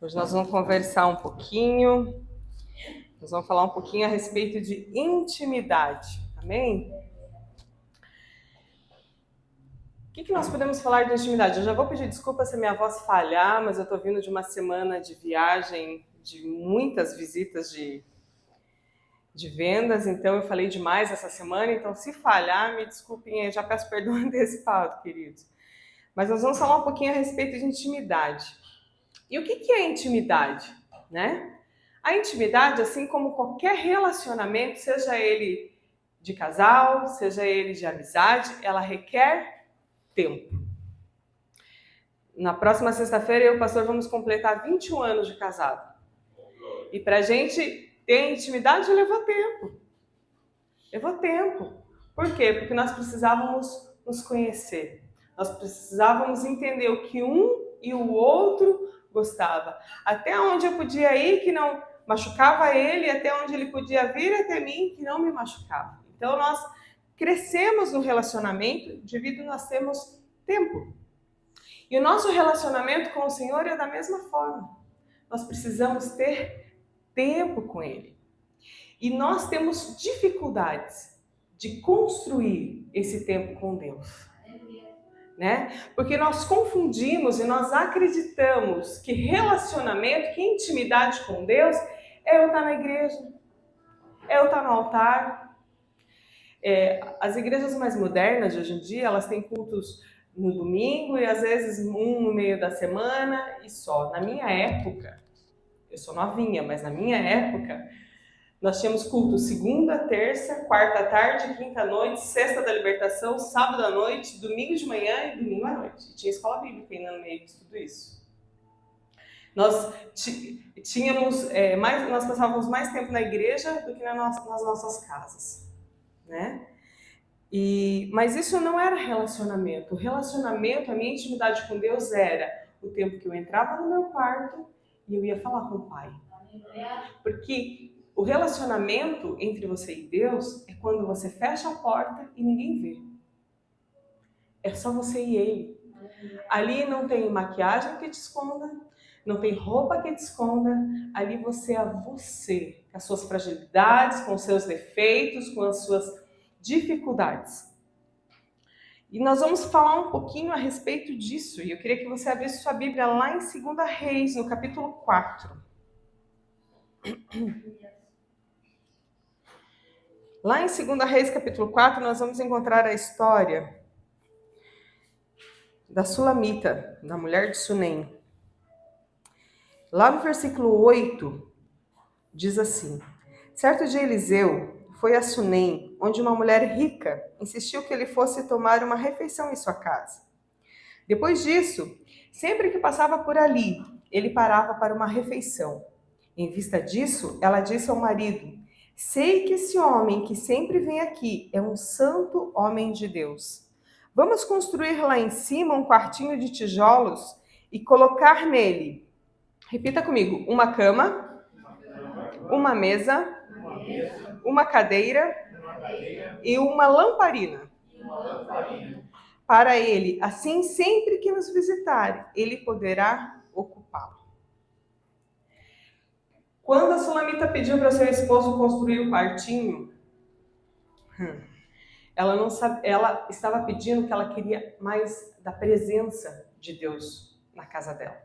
Hoje nós vamos conversar um pouquinho, nós vamos falar um pouquinho a respeito de intimidade, amém? O que nós podemos falar de intimidade? Eu já vou pedir desculpa se a minha voz falhar, mas eu estou vindo de uma semana de viagem, de muitas visitas de vendas, então eu falei demais essa semana, então se falhar, me desculpem, eu já peço perdão antecipado, queridos. Mas nós vamos falar um pouquinho a respeito de intimidade. E o que é intimidade, né? A intimidade, assim como qualquer relacionamento, seja ele de casal, seja ele de amizade, ela requer tempo. Na próxima sexta-feira, eu e o pastor vamos completar 21 anos de casado. E pra gente ter intimidade levou tempo. Levou tempo. Por quê? Porque nós precisávamos nos conhecer. Nós precisávamos entender o que um e o outro gostava. Até onde eu podia ir que não machucava ele, até onde ele podia vir até mim que não me machucava. Então nós crescemos no relacionamento devido a nós termos tempo. E o nosso relacionamento com o Senhor é da mesma forma. Nós precisamos ter tempo com Ele. E nós temos dificuldades de construir esse tempo com Deus. Né? Porque nós confundimos e nós acreditamos que relacionamento, que intimidade com Deus é eu estar na igreja, é eu estar no altar. As igrejas mais modernas de hoje em dia, elas têm cultos no domingo e às vezes um no meio da semana e só. Na minha época, eu sou novinha, mas na minha época, nós tínhamos culto segunda, terça, quarta à tarde, quinta à noite, sexta da libertação, sábado à noite, domingo de manhã e domingo à noite. E tinha escola bíblica ainda no meio de tudo isso. Nós nós passávamos mais tempo na igreja do que nas nossas casas, né? Mas isso não era relacionamento. O relacionamento, a minha intimidade com Deus era o tempo que eu entrava no meu quarto e eu ia falar com o Pai. Porque o relacionamento entre você e Deus é quando você fecha a porta e ninguém vê. É só você e Ele. Ali não tem maquiagem que te esconda, não tem roupa que te esconda. Ali você é você, com as suas fragilidades, com os seus defeitos, com as suas dificuldades. E nós vamos falar um pouquinho a respeito disso. E eu queria que você abrisse sua Bíblia lá em 2 Reis, no capítulo 4. Lá em 2 Reis, capítulo 4, nós vamos encontrar a história da Sulamita, da mulher de Sunem. Lá no versículo 8, diz assim: certo dia Eliseu foi a Sunem, onde uma mulher rica insistiu que ele fosse tomar uma refeição em sua casa. Depois disso, sempre que passava por ali, ele parava para uma refeição. Em vista disso, ela disse ao marido: sei que esse homem que sempre vem aqui é um santo homem de Deus. Vamos construir lá em cima um quartinho de tijolos e colocar nele, repita comigo, uma cama, uma mesa, uma cadeira e uma lamparina. Para ele, assim, sempre que nos visitar, ele poderá ocupá-lo. Quando a Sulamita pediu para seu esposo construir o quartinho, ela estava pedindo que ela queria mais da presença de Deus na casa dela.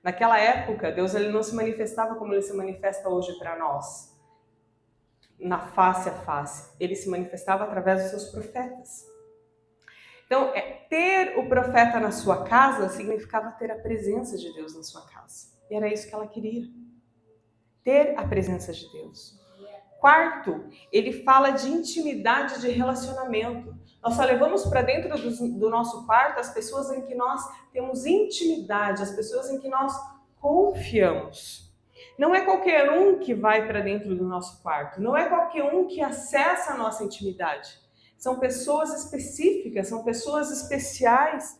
Naquela época, Deus ele não se manifestava como ele se manifesta hoje para nós, na face a face. Ele se manifestava através dos seus profetas. Então, ter o profeta na sua casa significava ter a presença de Deus na sua casa. E era isso que ela queria. Ter a presença de Deus. Quarto, ele fala de intimidade de relacionamento. Nós só levamos para dentro do nosso quarto as pessoas em que nós temos intimidade, as pessoas em que nós confiamos. Não é qualquer um que vai para dentro do nosso quarto, não é qualquer um que acessa a nossa intimidade. São pessoas específicas, são pessoas especiais.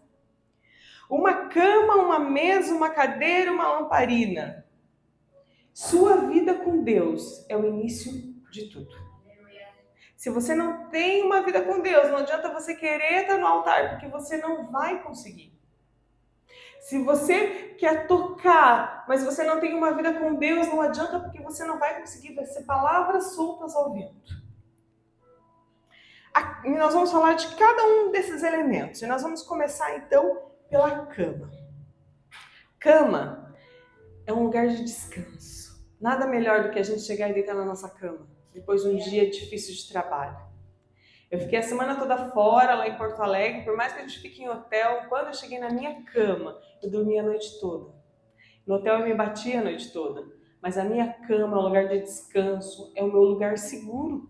Uma cama, uma mesa, uma cadeira, uma lamparina. Sua vida com Deus é o início de tudo. Se você não tem uma vida com Deus, não adianta você querer estar no altar, porque você não vai conseguir. Se você quer tocar, mas você não tem uma vida com Deus, não adianta, porque você não vai conseguir, vai ser palavras soltas ao vento. E nós vamos falar de cada um desses elementos. E nós vamos começar, então, pela cama. Cama é um lugar de descanso. Nada melhor do que a gente chegar e deitar na nossa cama, depois de um dia difícil de trabalho. Eu fiquei a semana toda fora, lá em Porto Alegre, por mais que a gente fique em hotel, quando eu cheguei na minha cama, eu dormia a noite toda. No hotel eu me batia a noite toda, mas a minha cama é um lugar de descanso, é o meu lugar seguro.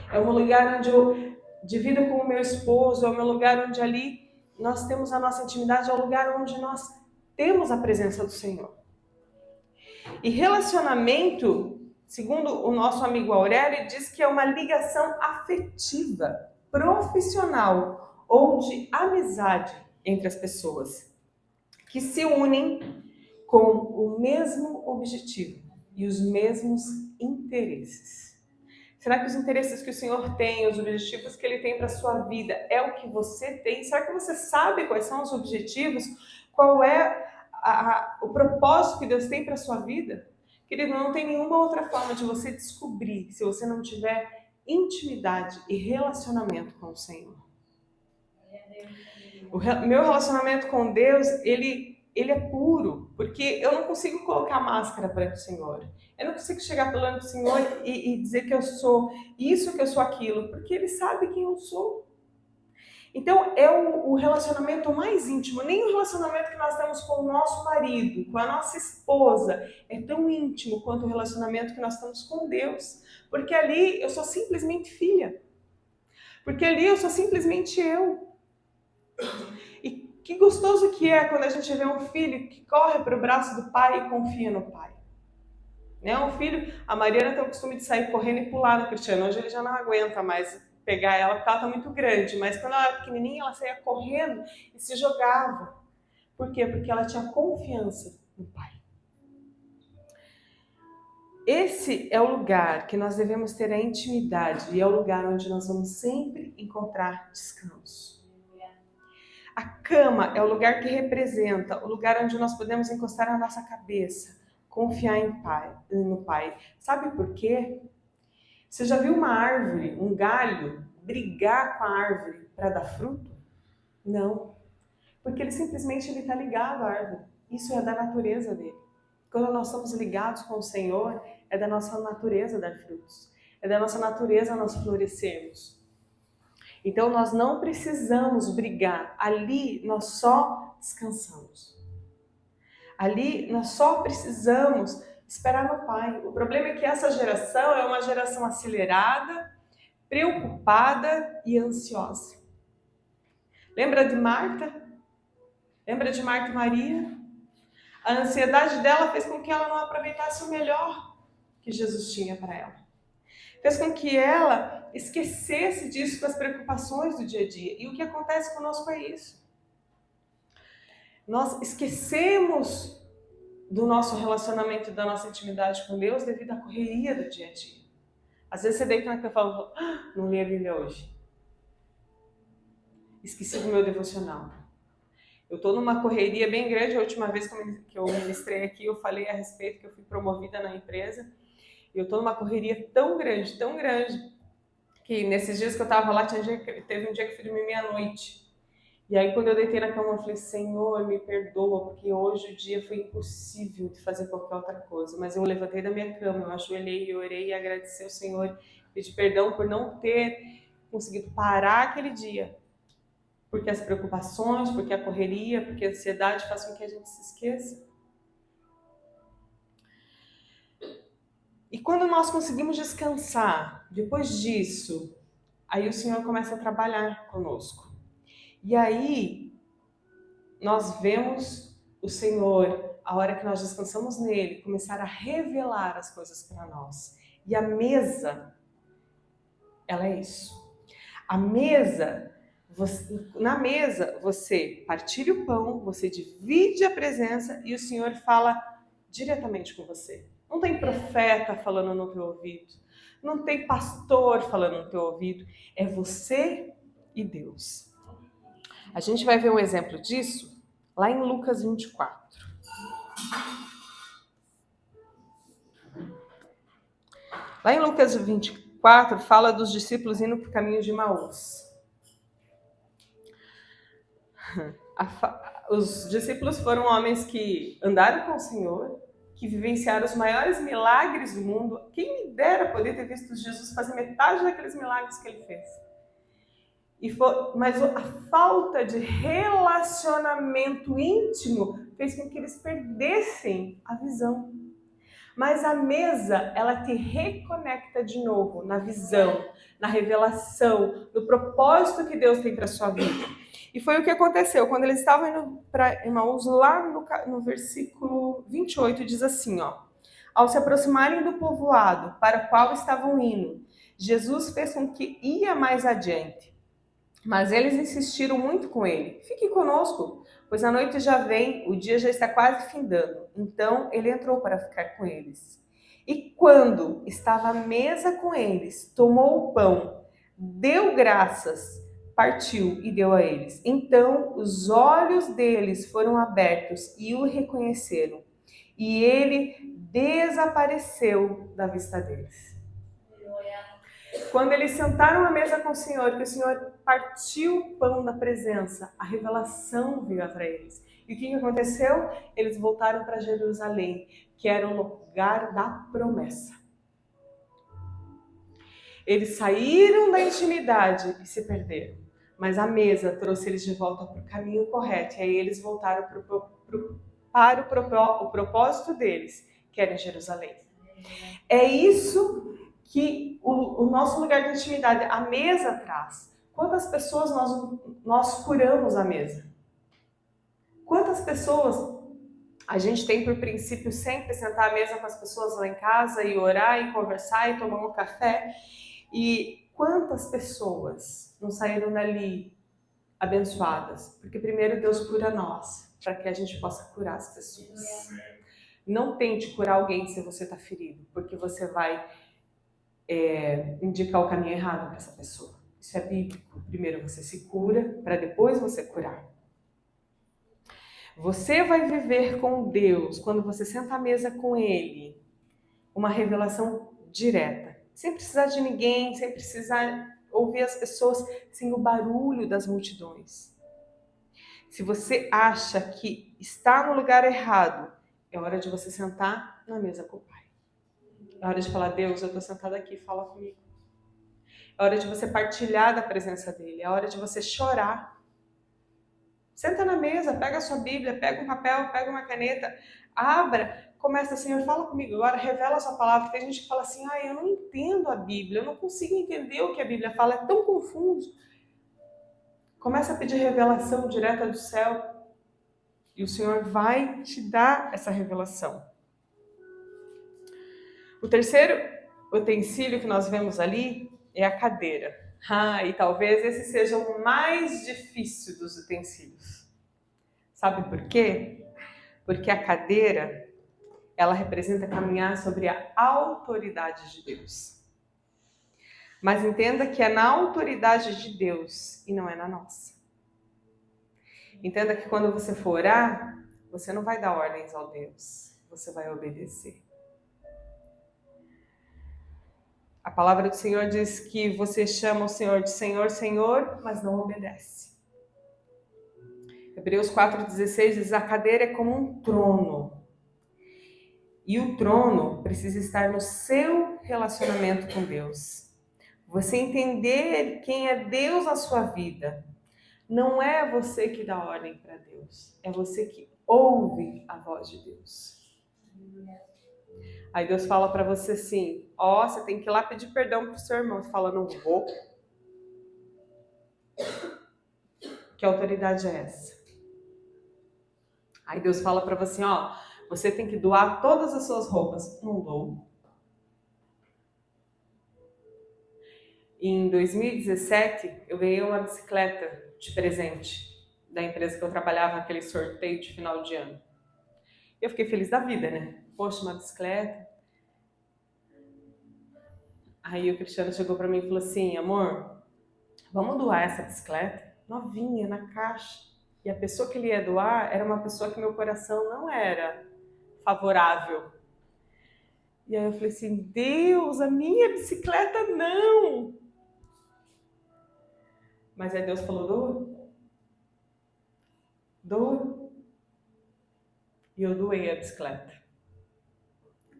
É o meu lugar onde eu divido com o meu esposo, é o meu lugar onde ali nós temos a nossa intimidade, é o lugar onde nós temos a presença do Senhor. E relacionamento, segundo o nosso amigo Aurélio, diz que é uma ligação afetiva, profissional ou de amizade entre as pessoas, que se unem com o mesmo objetivo e os mesmos interesses. Será que os interesses que o Senhor tem, os objetivos que Ele tem para a sua vida, é o que você tem? Será que você sabe quais são os objetivos? Qual é o propósito que Deus tem para a sua vida? Querido, não tem nenhuma outra forma de você descobrir se você não tiver intimidade e relacionamento com o Senhor. O meu relacionamento com Deus, ele é puro, porque eu não consigo colocar máscara perante o Senhor. Eu não consigo chegar perante o Senhor e dizer que eu sou isso, que eu sou aquilo, porque Ele sabe quem eu sou. Então, é o relacionamento mais íntimo. Nem o relacionamento que nós temos com o nosso marido, com a nossa esposa, é tão íntimo quanto o relacionamento que nós temos com Deus. Porque ali eu sou simplesmente filha. Porque ali eu sou simplesmente eu. E que gostoso que é quando a gente vê um filho que corre para o braço do pai e confia no pai. Né? Um filho, a Mariana tem o costume de sair correndo e pular no Cristiano. Hoje ele já não aguenta mais pegar ela porque ela está muito grande. Mas quando ela era pequenininha, ela saía correndo e se jogava. Por quê? Porque ela tinha confiança no pai. Esse é o lugar que nós devemos ter a intimidade e é o lugar onde nós vamos sempre encontrar descanso. A cama é o lugar que representa, o lugar onde nós podemos encostar a nossa cabeça, confiar no Pai. Sabe por quê? Você já viu uma árvore, um galho, brigar com a árvore para dar fruto? Não. Porque ele simplesmente está ligado à árvore. Isso é da natureza dele. Quando nós somos ligados com o Senhor, é da nossa natureza dar frutos. É da nossa natureza nós florescermos. Então nós não precisamos brigar. Ali nós só descansamos. Ali nós só precisamos esperar no Pai. O problema é que essa geração é uma geração acelerada, preocupada e ansiosa. Lembra de Marta? Lembra de Marta e Maria? A ansiedade dela fez com que ela não aproveitasse o melhor que Jesus tinha para ela. Fez com que ela esquecesse disso com as preocupações do dia a dia. E o que acontece conosco é isso. Nós esquecemos do nosso relacionamento, da nossa intimidade com Deus devido à correria do dia a dia. Às vezes você deita na cama e fala, não li a Bíblia hoje. Esqueci do meu devocional. Eu estou numa correria bem grande. A última vez que eu ministrei aqui, eu falei a respeito que eu fui promovida na empresa. Eu estou numa correria tão grande, que nesses dias que eu estava lá, teve um dia que eu fui dormir meia-noite. E aí quando eu deitei na cama, eu falei, Senhor, me perdoa, porque hoje o dia foi impossível de fazer qualquer outra coisa. Mas eu levantei da minha cama, eu ajoelhei, eu orei e agradeci ao Senhor. Pedi perdão por não ter conseguido parar aquele dia. Porque as preocupações, porque a correria, porque a ansiedade faz com que a gente se esqueça. E quando nós conseguimos descansar, depois disso, aí o Senhor começa a trabalhar conosco. E aí, nós vemos o Senhor, a hora que nós descansamos nele, começar a revelar as coisas para nós. E a mesa, ela é isso. A mesa, na mesa, você partilha o pão, você divide a presença e o Senhor fala diretamente com você. Não tem profeta falando no teu ouvido. Não tem pastor falando no teu ouvido. É você e Deus. A gente vai ver um exemplo disso lá em Lucas 24. Lá em Lucas 24, fala dos discípulos indo para o caminho de Emaús. Os discípulos foram homens que andaram com o Senhor, que vivenciaram os maiores milagres do mundo. Quem me dera poder ter visto Jesus fazer metade daqueles milagres que ele fez. Mas a falta de relacionamento íntimo fez com que eles perdessem a visão. Mas a mesa, ela te reconecta de novo na visão, na revelação, no propósito que Deus tem para a sua vida. E foi o que aconteceu. Quando eles estavam indo para Emaús, lá no versículo 28, diz assim, ó. Ao se aproximarem do povoado para o qual estavam indo, Jesus fez com que ia mais adiante. Mas eles insistiram muito com ele. Fique conosco, pois a noite já vem, o dia já está quase findando. Então ele entrou para ficar com eles. E quando estava à mesa com eles, tomou o pão, deu graças, partiu e deu a eles. Então os olhos deles foram abertos e o reconheceram. E ele desapareceu da vista deles. Quando eles sentaram à mesa com o Senhor, que o Senhor partiu o pão da presença, a revelação veio para eles. E o que aconteceu? Eles voltaram para Jerusalém, que era o lugar da promessa. Eles saíram da intimidade e se perderam. Mas a mesa trouxe eles de volta para o caminho correto. E aí eles voltaram para o propósito deles, que era em Jerusalém. É isso que o nosso lugar de intimidade, a mesa traz. Quantas pessoas nós curamos a mesa? Quantas pessoas a gente tem por princípio sempre sentar à mesa com as pessoas lá em casa e orar e conversar e tomar um café? E quantas pessoas não saíram dali abençoadas? Porque primeiro Deus cura nós, para que a gente possa curar as pessoas. Não tente curar alguém se você está ferido, porque você vai indicar o caminho errado para essa pessoa. Isso é bíblico. Primeiro você se cura, para depois você curar. Você vai viver com Deus, quando você senta à mesa com Ele, uma revelação direta. Sem precisar de ninguém, sem precisar ouvir as pessoas, sem o barulho das multidões. Se você acha que está no lugar errado, é hora de você sentar na mesa com o Pai. É hora de falar, Deus, eu estou sentada aqui, fala comigo. É hora de você partilhar da presença dele. É hora de você chorar. Senta na mesa, pega a sua Bíblia, pega um papel, pega uma caneta, abra, começa, Senhor, fala comigo agora, revela a sua palavra. Tem gente que fala assim, eu não entendo a Bíblia, eu não consigo entender o que a Bíblia fala, é tão confuso. Começa a pedir revelação direta do céu e o Senhor vai te dar essa revelação. O terceiro utensílio que nós vemos ali é a cadeira. E talvez esse seja o mais difícil dos utensílios. Sabe por quê? Porque a cadeira, ela representa caminhar sobre a autoridade de Deus. Mas entenda que é na autoridade de Deus e não é na nossa. Entenda que quando você for orar, você não vai dar ordens ao Deus, você vai obedecer. A palavra do Senhor diz que você chama o Senhor de Senhor, Senhor, mas não obedece. Hebreus 4,16 diz, a cadeira é como um trono. E o trono precisa estar no seu relacionamento com Deus. Você entender quem é Deus na sua vida. Não é você que dá ordem para Deus, é você que ouve a voz de Deus. Aí Deus fala para você assim, você tem que ir lá pedir perdão pro seu irmão. Você fala, não vou. Que autoridade é essa? Aí Deus fala para você, você tem que doar todas as suas roupas. Não dou. Em 2017, eu ganhei uma bicicleta de presente da empresa que eu trabalhava naquele sorteio de final de ano. Eu fiquei feliz da vida, né? Poxa, uma bicicleta. Aí o Cristiano chegou para mim e falou assim, amor, vamos doar essa bicicleta? Novinha, na caixa. E a pessoa que ele ia doar era uma pessoa que meu coração não era favorável. E aí eu falei assim, Deus, a minha bicicleta não! Mas aí Deus falou, doa. Doa. E eu doei a bicicleta.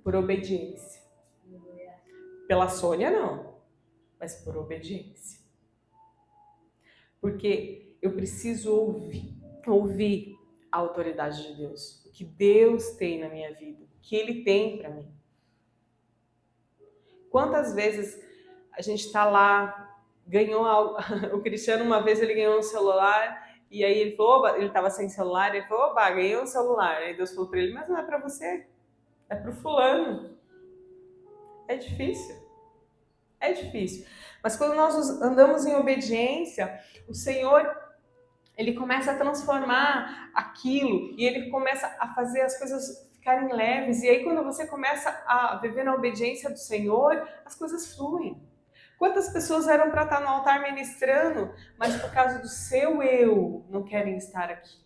Por obediência. Pela Sônia, não. Mas por obediência. Porque eu preciso ouvir a autoridade de Deus. O que Deus tem na minha vida. O que Ele tem para mim. Quantas vezes a gente está lá, ganhou algo. O Cristiano, uma vez, ele ganhou um celular. E aí ele falou, oba, ele estava sem celular. Ele falou, oba, ganhei um celular. Aí Deus falou para ele, mas não é para você. É para o fulano. É difícil. É difícil. Mas quando nós andamos em obediência, o Senhor, Ele começa a transformar aquilo e Ele começa a fazer as coisas ficarem leves. E aí quando você começa a viver na obediência do Senhor, as coisas fluem. Quantas pessoas eram para estar no altar ministrando, mas por causa do seu eu não querem estar aqui?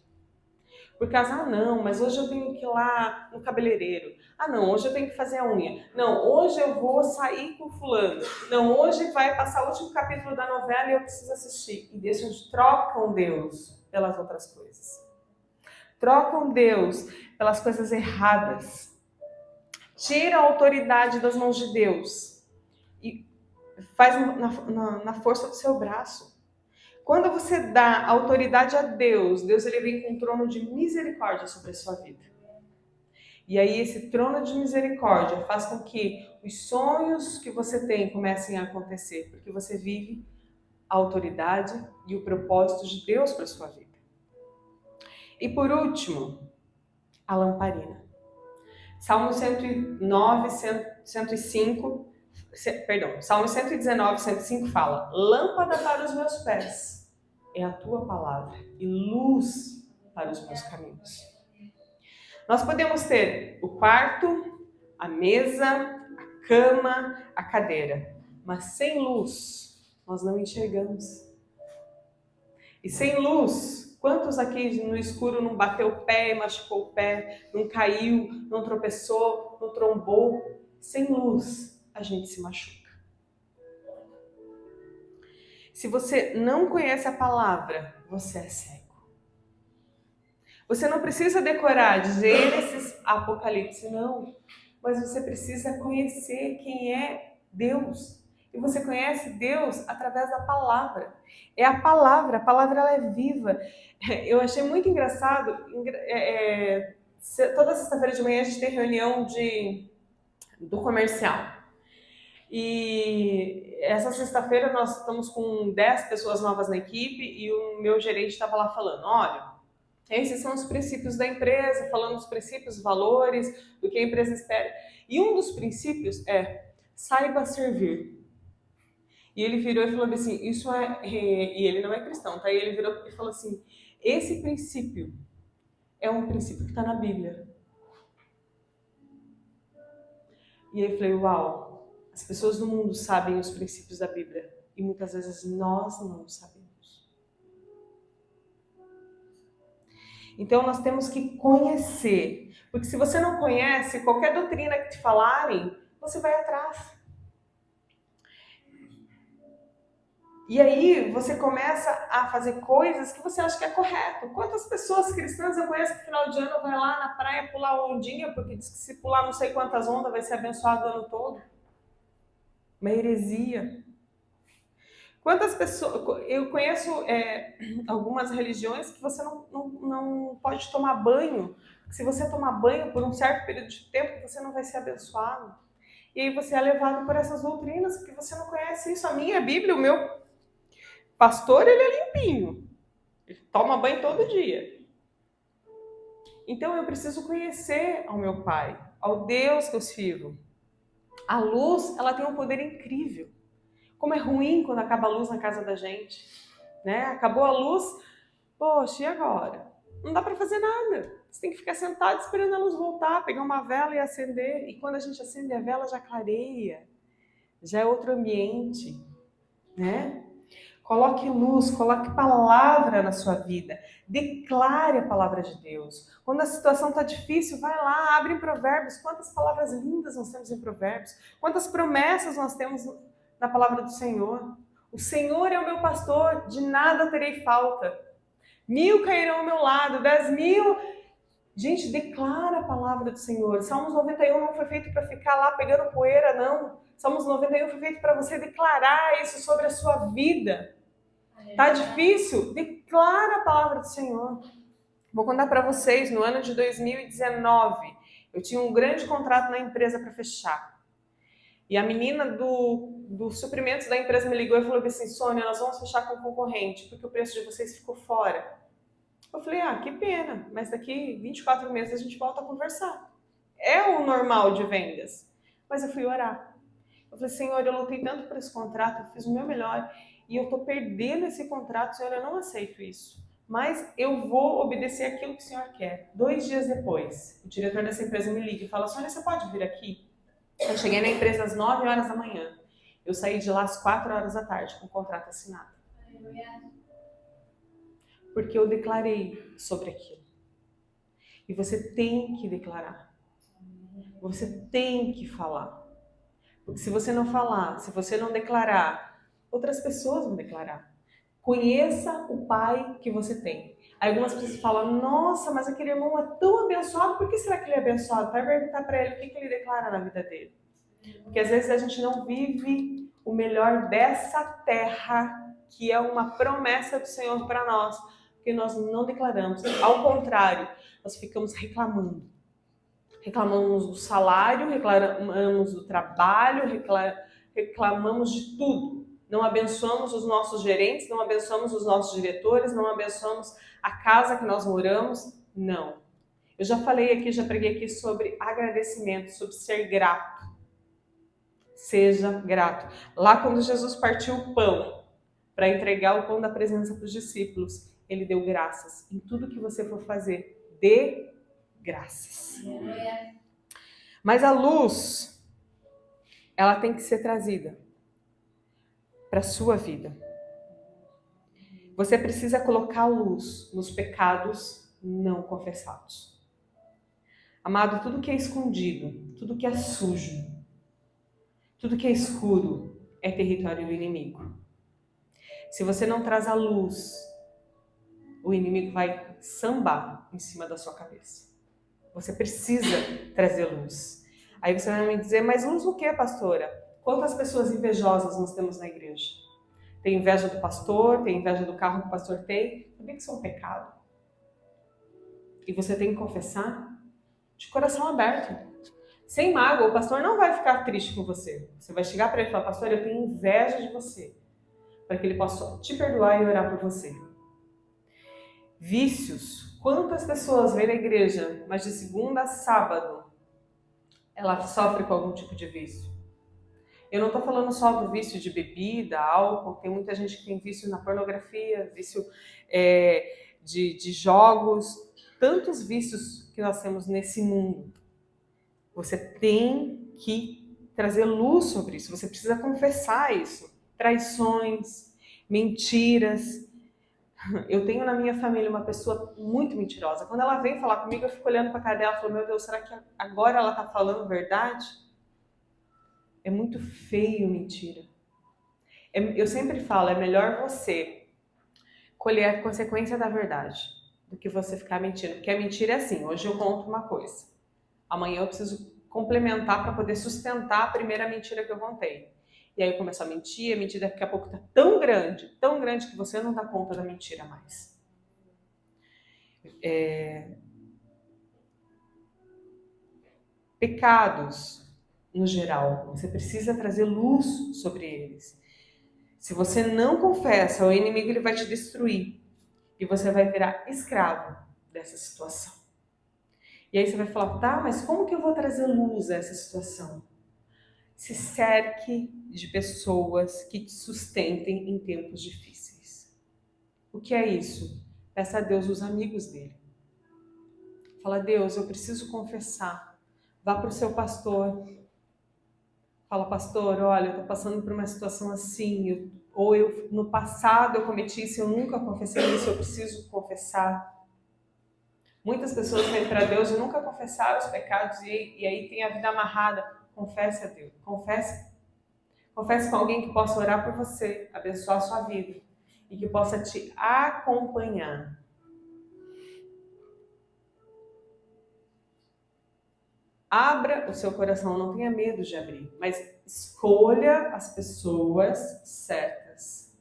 Por causa, não, mas hoje eu tenho que ir lá no cabeleireiro. Não, hoje eu tenho que fazer a unha. Não, hoje eu vou sair com fulano. Não, hoje vai passar o último capítulo da novela e eu preciso assistir. E trocam Deus pelas outras coisas. Trocam Deus pelas coisas erradas. Tira a autoridade das mãos de Deus e faz na força do seu braço. Quando você dá autoridade a Deus, Deus ele vem com um trono de misericórdia sobre a sua vida. E aí esse trono de misericórdia faz com que os sonhos que você tem comecem a acontecer, porque você vive a autoridade e o propósito de Deus para a sua vida. E por último, a lamparina. Salmo 109, 105, Salmo 119, 105 fala: lâmpada para os meus pés é a tua palavra e luz para os meus caminhos. Nós podemos ter o quarto, a mesa, a cama, a cadeira, mas sem luz nós não enxergamos. E sem luz, quantos aqui no escuro não bateu o pé, machucou o pé, não caiu, não tropeçou, não trombou? Sem luz a gente se machuca. Se você não conhece a palavra, você é cego. Você não precisa decorar Gênesis, Apocalipse, não. Mas você precisa conhecer quem é Deus. E você conhece Deus através da palavra. É a palavra ela é viva. Eu achei muito engraçado, toda sexta-feira de manhã a gente tem reunião do comercial. E essa sexta-feira nós estamos com 10 pessoas novas na equipe e o meu gerente estava lá falando, olha, esses são os princípios da empresa, falando dos princípios, valores, do que a empresa espera. E um dos princípios é, saiba servir. E ele virou e falou assim, e ele não é cristão, tá? E ele virou e falou assim, esse princípio é um princípio que está na Bíblia. E aí eu falei, uau, as pessoas do mundo sabem os princípios da Bíblia e muitas vezes nós não sabemos. Então nós temos que conhecer, porque se você não conhece, qualquer doutrina que te falarem, você vai atrás. E aí você começa a fazer coisas que você acha que é correto. Quantas pessoas cristãs eu conheço que no final de ano vai lá na praia pular ondinha, porque diz que se pular não sei quantas ondas vai ser abençoado o ano todo? Uma heresia. Quantas pessoas... Eu conheço algumas religiões que você não pode tomar banho. Se você tomar banho por um certo período de tempo, você não vai ser abençoado. E aí você é levado por essas doutrinas, porque você não conhece isso. A minha Bíblia, o meu pastor, ele é limpinho. Ele toma banho todo dia. Então eu preciso conhecer ao meu Pai, ao Deus que eu sirvo. A luz, ela tem um poder incrível. Como é ruim quando acaba a luz na casa da gente, né? Acabou a luz, poxa, e agora? Não dá para fazer nada. Você tem que ficar sentado esperando a luz voltar, pegar uma vela e acender. E quando a gente acende a vela, já clareia. Já é outro ambiente, né? Coloque luz, coloque palavra na sua vida. Declare a palavra de Deus. Quando a situação está difícil, vai lá, abre em Provérbios. Quantas palavras lindas nós temos em Provérbios. Quantas promessas nós temos na palavra do Senhor. O Senhor é o meu pastor, de nada terei falta. 1000 cairão ao meu lado, 10.000... Gente, declara a palavra do Senhor. Salmos 91 não foi feito para ficar lá pegando poeira, não. Salmos 91 foi feito para você declarar isso sobre a sua vida. Tá difícil? Declara a palavra do Senhor. Vou contar para vocês, no ano de 2019, eu tinha um grande contrato na empresa para fechar. E a menina dos suprimentos da empresa me ligou e falou assim, Sônia, nós vamos fechar com o concorrente, porque o preço de vocês ficou fora. Eu falei, que pena, mas daqui 24 meses a gente volta a conversar. É o normal de vendas. Mas eu fui orar. Eu falei, Senhor, eu lutei tanto por esse contrato, eu fiz o meu melhor, e eu estou perdendo esse contrato, Senhor, eu não aceito isso. Mas eu vou obedecer aquilo que o Senhor quer. 2 dias depois, o diretor dessa empresa me liga e fala, Sônia, você pode vir aqui? Eu cheguei na empresa às 9 horas da manhã. Eu saí de lá às 4 horas da tarde, com o contrato assinado. Porque eu declarei sobre aquilo. E você tem que declarar. Você tem que falar. Porque se você não falar, se você não declarar, outras pessoas vão declarar. Conheça o pai que você tem. Aí algumas pessoas falam, nossa, mas aquele irmão é tão abençoado, por que será que ele é abençoado? Vai perguntar para ele o que ele declara na vida dele. Porque às vezes a gente não vive o melhor dessa terra, que é uma promessa do Senhor para nós. Porque nós não declaramos. Ao contrário, nós ficamos reclamando. Reclamamos do salário, reclamamos do trabalho, reclamamos de tudo. Não abençoamos os nossos gerentes, não abençoamos os nossos diretores, não abençoamos a casa que nós moramos. Não. Eu já falei aqui, já preguei aqui sobre agradecimento, sobre ser grato. Seja grato. Lá quando Jesus partiu o pão para entregar o pão da presença para os discípulos, ele deu graças. Em tudo que você for fazer, dê graças. Mas a luz, ela tem que ser trazida para a sua vida. Você precisa colocar a luz nos pecados não confessados. Amado, tudo que é escondido, tudo que é sujo, tudo que é escuro é território do inimigo. Se você não traz a luz, o inimigo vai sambar em cima da sua cabeça. Você precisa trazer luz. Aí você vai me dizer, mas luz o que, pastora? Quantas pessoas invejosas nós temos na igreja? Tem inveja do pastor, tem inveja do carro que o pastor tem. Sabia que isso é um pecado? E você tem que confessar de coração aberto. Sem mágoa, o pastor não vai ficar triste com você. Você vai chegar para ele e falar, pastor, eu tenho inveja de você. Para que ele possa te perdoar e orar por você. Vícios. Quantas pessoas vêm na igreja, mas de segunda a sábado, ela sofre com algum tipo de vício? Eu não estou falando só do vício de bebida, álcool, tem muita gente que tem vício na pornografia, vício de jogos, tantos vícios que nós temos nesse mundo. Você tem que trazer luz sobre isso, você precisa confessar isso. Traições, mentiras. Eu tenho na minha família uma pessoa muito mentirosa. Quando ela vem falar comigo, eu fico olhando para a cara dela e falo, meu Deus, será que agora ela está falando verdade? É muito feio mentira. Eu sempre falo, é melhor você colher a consequência da verdade do que você ficar mentindo. Porque a mentira é assim, hoje eu conto uma coisa. Amanhã eu preciso complementar para poder sustentar a primeira mentira que eu contei. E aí eu começo a mentira daqui a pouco está tão grande que você não dá conta da mentira mais. Pecados, no geral, você precisa trazer luz sobre eles. Se você não confessa, o inimigo ele vai te destruir. E você vai virar escravo dessa situação. E aí você vai falar, tá, mas como que eu vou trazer luz a essa situação? Se cerque de pessoas que te sustentem em tempos difíceis. O que é isso? Peça a Deus os amigos dele. Fala, Deus, eu preciso confessar. Vá para o seu pastor. Fala, pastor, olha, eu estou passando por uma situação assim, Ou no passado eu cometi isso, eu nunca confessei isso, eu preciso confessar. Muitas pessoas vêm para Deus e nunca confessaram os pecados e aí tem a vida amarrada. Confesse a Deus, confesse. Confesse com alguém que possa orar por você, abençoar a sua vida e que possa te acompanhar. Abra o seu coração, não tenha medo de abrir, mas escolha as pessoas certas.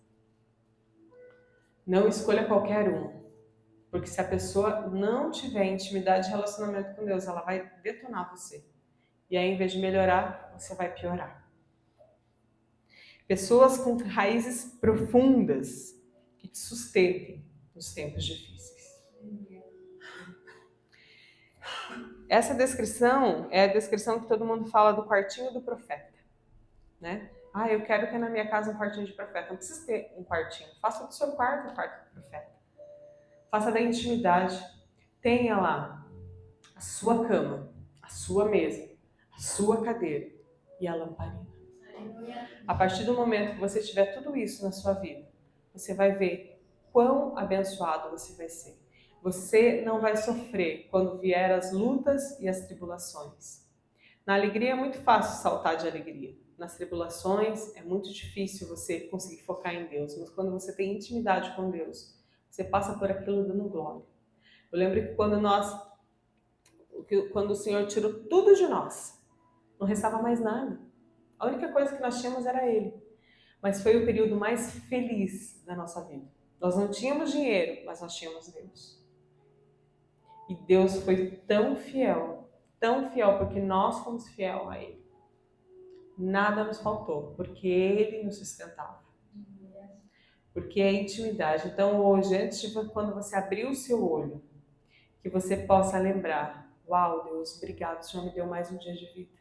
Não escolha qualquer um, porque se a pessoa não tiver intimidade e relacionamento com Deus, ela vai detonar você. E aí, em vez de melhorar, você vai piorar. Pessoas com raízes profundas que te sustentem nos tempos difíceis. Essa descrição é a descrição que todo mundo fala do quartinho do profeta, né? Ah, eu quero ter na minha casa um quartinho de profeta. Não precisa ter um quartinho. Faça do seu quarto o quarto do profeta. Faça da intimidade. Tenha lá a sua cama, a sua mesa, a sua cadeira e a lamparina. A partir do momento que você tiver tudo isso na sua vida, você vai ver quão abençoado você vai ser. Você não vai sofrer quando vier as lutas e as tribulações. Na alegria é muito fácil saltar de alegria. Nas tribulações é muito difícil você conseguir focar em Deus. Mas quando você tem intimidade com Deus, você passa por aquilo dando glória. Eu lembro que quando o Senhor tirou tudo de nós, não restava mais nada. A única coisa que nós tínhamos era Ele. Mas foi o período mais feliz da nossa vida. Nós não tínhamos dinheiro, mas nós tínhamos Deus. E Deus foi tão fiel, porque nós fomos fiel a Ele. Nada nos faltou, porque Ele nos sustentava. Porque é intimidade. Então hoje, quando você abrir o seu olho, que você possa lembrar, uau, Deus, obrigado, o Senhor me deu mais um dia de vida.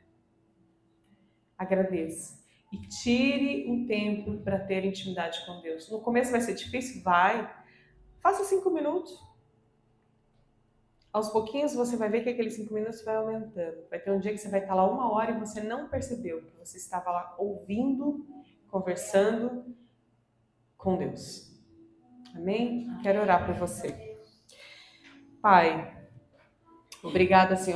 Agradeça. E tire um tempo para ter intimidade com Deus. No começo vai ser difícil? Vai. Faça 5 minutos. Aos pouquinhos você vai ver que aqueles 5 minutos vai aumentando. Vai ter um dia que você vai estar lá 1 hora e você não percebeu que você estava lá ouvindo, conversando com Deus. Amém? Quero orar por você. Pai, obrigada, Senhor.